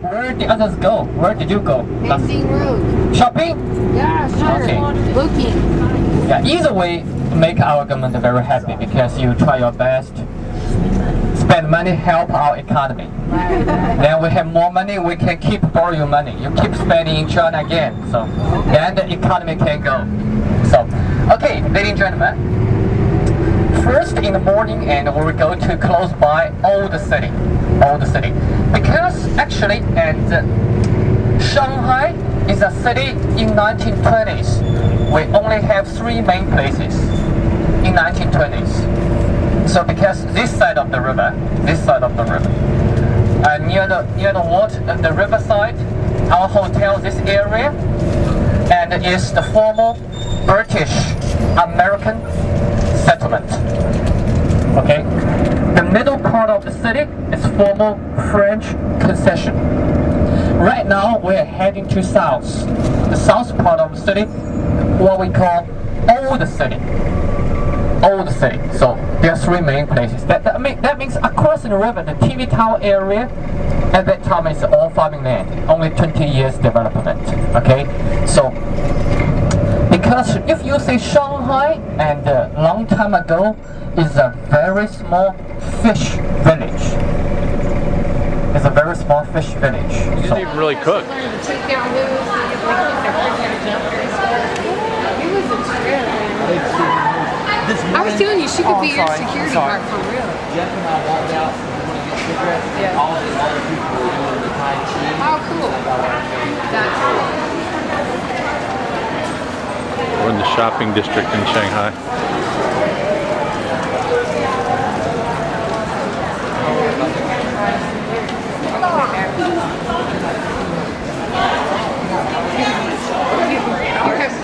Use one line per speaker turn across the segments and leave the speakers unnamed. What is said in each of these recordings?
Where did others go? Where did you go?
Facing road.
Shopping?
Yeah, sure.
Okay.
Looking.
Yeah, either way, make our government very happy because you try your best, spend money, help our economy. Then we have more money, we can keep borrowing money. You keep spending in China again, so then the economy can go. So, okay, ladies and gentlemen, first in the morning, and we will go to close by old city, because actually, and Shanghai is a city in 1920s. We only have 3 main places in 1920s. So because this side of the river, near the riverside, our hotel, this area, and is the former British American settlement. Okay, the middle part of the city is former French concession. Right now we are heading to south. The south part of the city, what we call old city. So there are 3 main places. That means across the river, the TV tower area, at that time is all farming land. Only 20 years development. Okay, so because if you say Shanghai, and a long time ago, is a very small fish village. It's a very small fish village.
You didn't even really cook.
I was telling you, she could be your security guard for real.
Jeff and I walked out to one of the cigarettes.
Yeah.
All the other people were doing the Tai Chi.
Oh, cool. That's cool.
We're in the shopping district in Shanghai.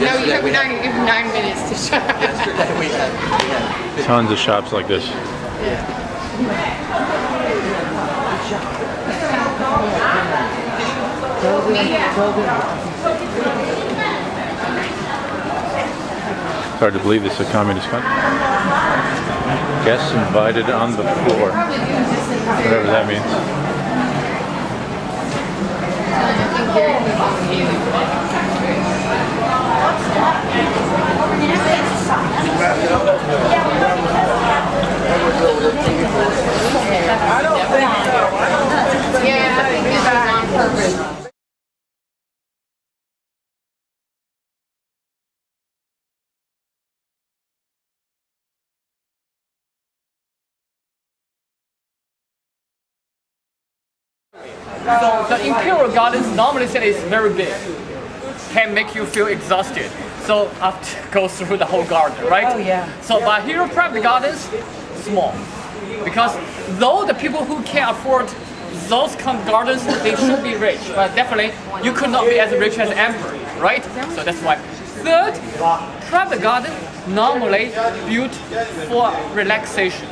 You have 9 minutes to shop.
Yesterday we had
Tons of shops like this. It's hard to believe this is a communist country. Guests invited on the floor. Whatever that means.
Yeah, I think this is on purpose.
So the Imperial Gardens normally say it's very big, can make you feel exhausted. So I have to go through the whole garden, right?
Oh yeah.
So but here private gardens, small, because though the people who can afford those kind of gardens, they should be rich, but definitely you could not be as rich as emperor, right? So that's why. Third, private garden normally built for relaxation,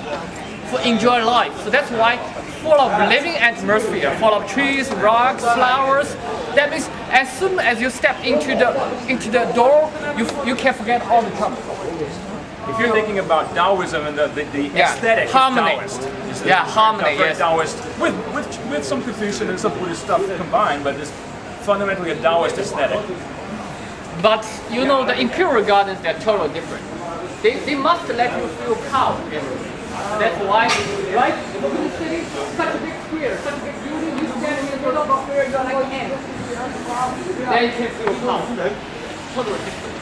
for enjoy life. So that's why full of living atmosphere, full of trees, rocks, flowers. That means as soon as you step into the door, you can forget all the trouble.
If you're thinking about Taoism and the aesthetic
harmony.
of Taoist,
Harmony, yes.
Taoist with some Confucian and some Buddhist stuff combined, but it's fundamentally a Taoist aesthetic.
But you know the Imperial Gardens, they're totally different. They must let you feel calm everywhere. That's why, right? Look at the city, such a big square, such a big building, you stand in the middle of the square, you're like an ant. Then you can feel calm. Totally different.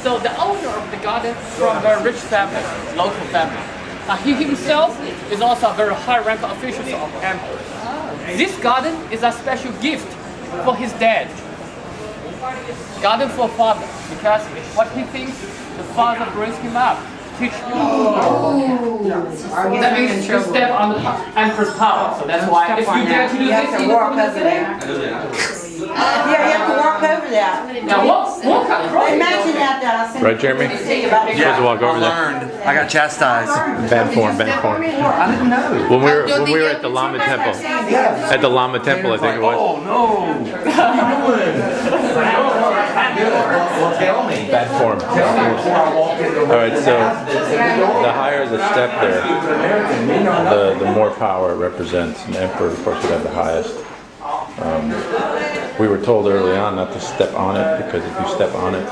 So the owner of the garden from a very rich family, local family. He himself is also a very high-ranking official of emperor. This garden is a special gift for his dad. Garden for father, because what he thinks the father brings him up. Teach you. That means you step on the emperor's power. So that's why if you dare to do this, you
walk over there. Yeah, you have to walk over that.
Now walk across.
Imagine that.
Right, Jeremy? You're supposed to walk over there.
I got chastised.
Bad form.
I didn't know.
When we were at the Lama Temple. At the Lama Temple, I think it was.
Oh no! Well, tell me.
Bad form. Alright, so the higher the step there, the more power it represents. An emperor, of course, would have the highest. We were told early on not to step on it because if you step on it,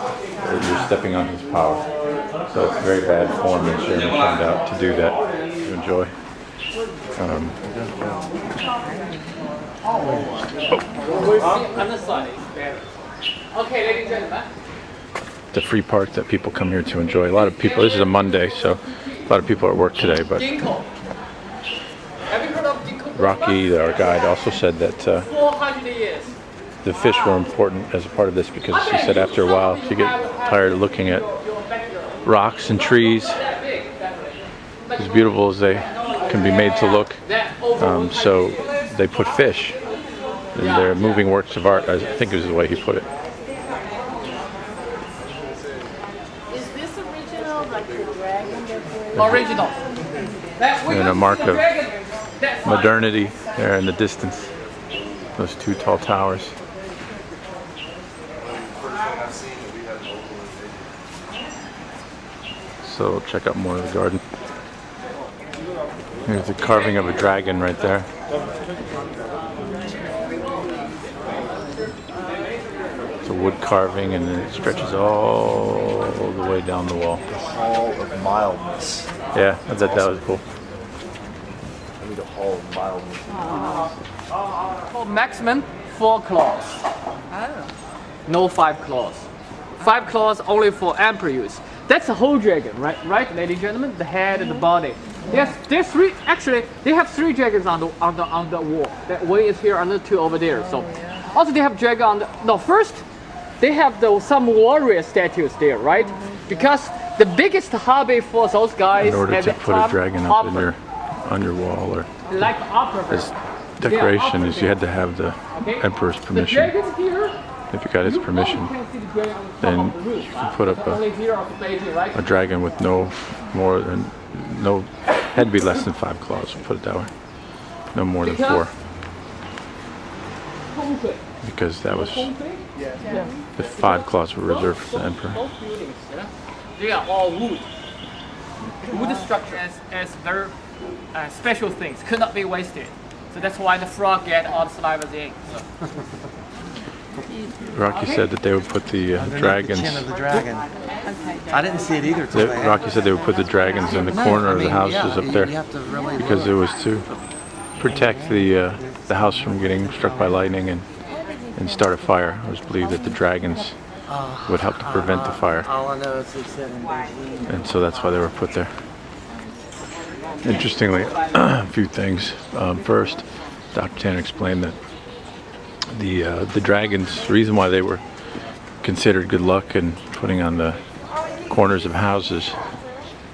you're stepping on his power. So it's very bad form, and Sharon turned out to do that. To enjoy.
On the side is better. Okay, ladies and gentlemen.
The free park that people come here to enjoy. A lot of people. This is a Monday, so a lot of people are at work today. But
Ginkgo. Have you heard of ginkgo?
Rocky, our guide, also said that
400 years.
the fish were important as a part of this because she said after a while you get tired of looking at rocks and trees, as beautiful as they can be made to look. So they put fish in their moving works of art. I think is the way he put it.
Is this original, like the dragon that
Original.
And a mark of modernity there in the distance. Those two tall towers. So check out more of the garden. Here's the carving of a dragon right there. It's a wood carving and then it stretches all the way down the wall.
The Hall of Mildness.
Yeah, I thought that was cool.
I need a Hall of Mildness.
For maximum 4 claws. No 5 claws. 5 claws only for emperor use. That's the whole dragon, right? Right, ladies and gentlemen, the head and the body. Yes, there's 3. Actually, they have 3 dragons on the wall. That one is here and the 2 over there. So, also they have dragon on the. No, first they have some warrior statues there, right? Because the biggest hobby for those guys.
In order
have
to
the
put a dragon up
upper,
on your wall or
like upper.
as decoration is you had to have the emperor's
The
permission.
dragons here.
If you got his permission, then you can put up a dragon with no more than had to be less than 5 claws. We'll put it that way. No more than 4, because that was the 5 claws were reserved for the emperor.
Both buildings, they are all wood. Wood structure as very special things could not be wasted. So that's why the frog get all the saliva in. So.
Rocky said that they would put the dragons.
The chin of the dragon. I didn't see it either. Till they
Rocky said they would put the dragons in the corner of the houses up there
You have to really
because it was to protect the house from getting struck by lightning and start a fire. It was believed that the dragons would help to prevent the fire,
All I know is it's sitting there.
and so that's why they were put there. Interestingly, a few things. First, Dr. Tanner explained that the dragons, the reason why they were considered good luck and putting on the corners of houses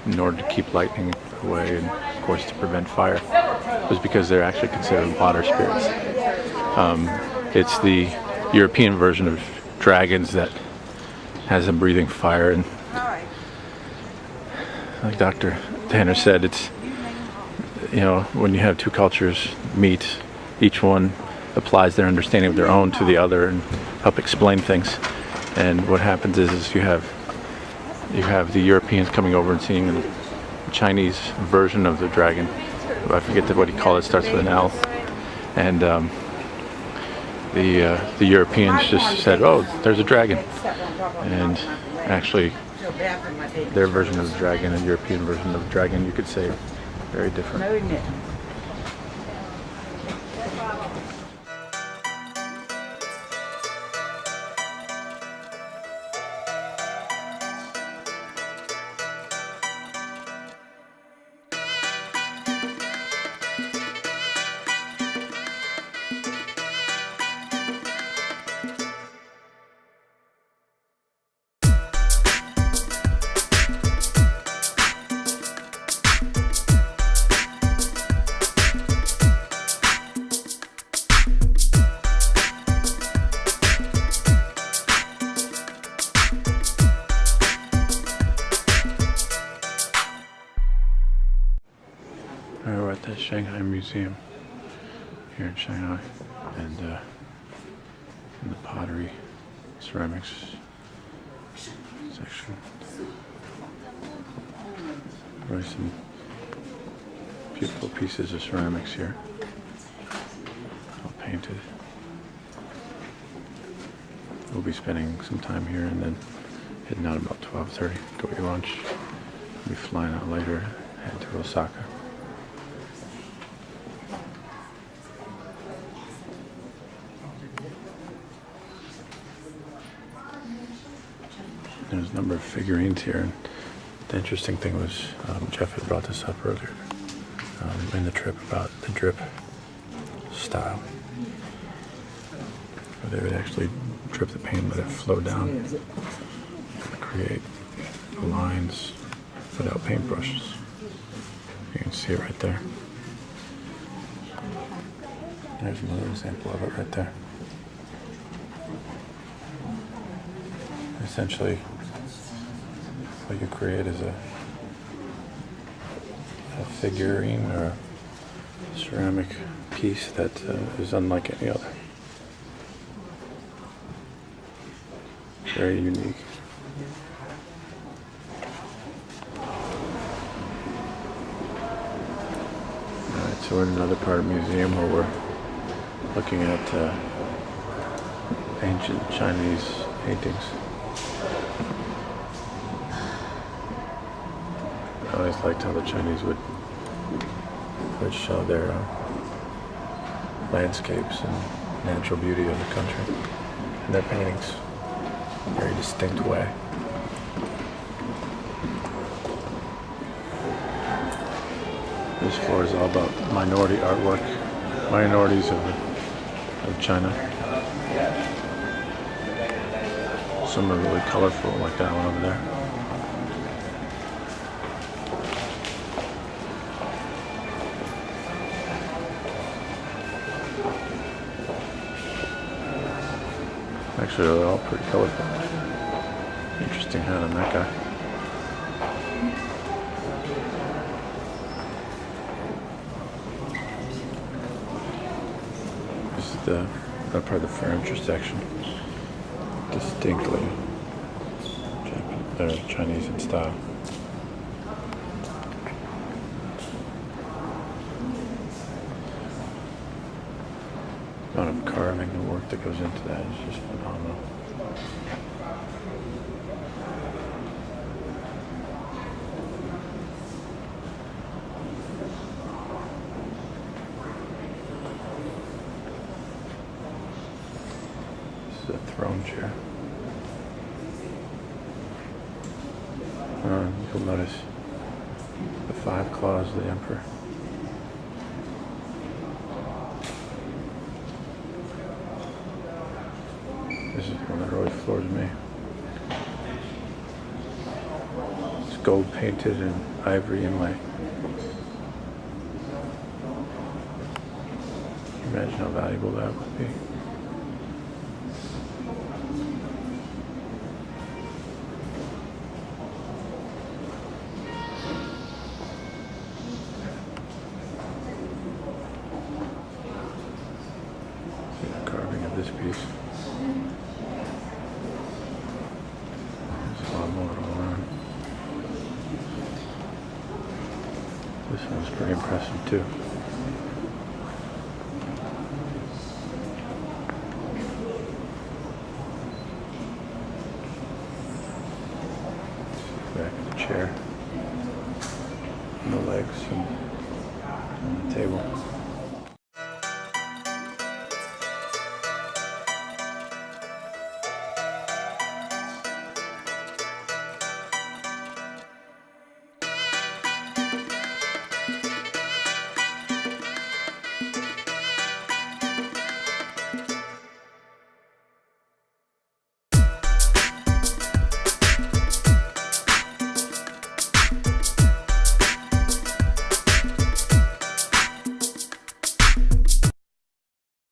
in order to keep lightning away and of course to prevent fire was because they're actually considered water spirits. It's the European version of dragons that has them breathing fire, and like Dr. Tanner said, it's, you know, when you have 2 cultures meet, each one applies their understanding of their own to the other and help explain things. And what happens is you have the Europeans coming over and seeing the Chinese version of the dragon. I forget what he called it. Starts with an L. And the Europeans just said, "Oh, there's a dragon," and actually, their version of the dragon and European version of the dragon, you could say, are very different. We're at the Shanghai Museum here in Shanghai, and in the pottery ceramics section. Really some beautiful pieces of ceramics here, all painted. we'll be spending some time here and then heading out about 12:30. Go eat lunch. We'll be flying out later, head to Osaka. There's a number of figurines here, and the interesting thing was Jeff had brought this up earlier in the trip about the drip style. Where they would actually drip the paint, let it flow down, and create lines without paintbrushes. You can see it right there. There's another example of it right there. Essentially, what you create is a figurine or a ceramic piece that is unlike any other. Very unique. Alright, so we're in another part of the museum where we're looking at ancient Chinese paintings. I always liked how the Chinese would show their landscapes and natural beauty of the country in their paintings in a very distinct way. This floor is all about minority artwork, minorities of China. Some are really colorful, like that one over there. Actually, they're all pretty colorful. Interesting hat on that guy. This is that part of the furniture section. Distinctly Chinese in style. The amount of carving and work that goes into that is just phenomenal. This is a throne chair. You'll notice the 5 claws of the emperor. This is one that really floors me. It's gold painted and ivory inlay. Imagine how valuable that would be. See the carving of this piece. There's a lot more all around. This one's pretty impressive too. Back of the chair, and the legs, and the table.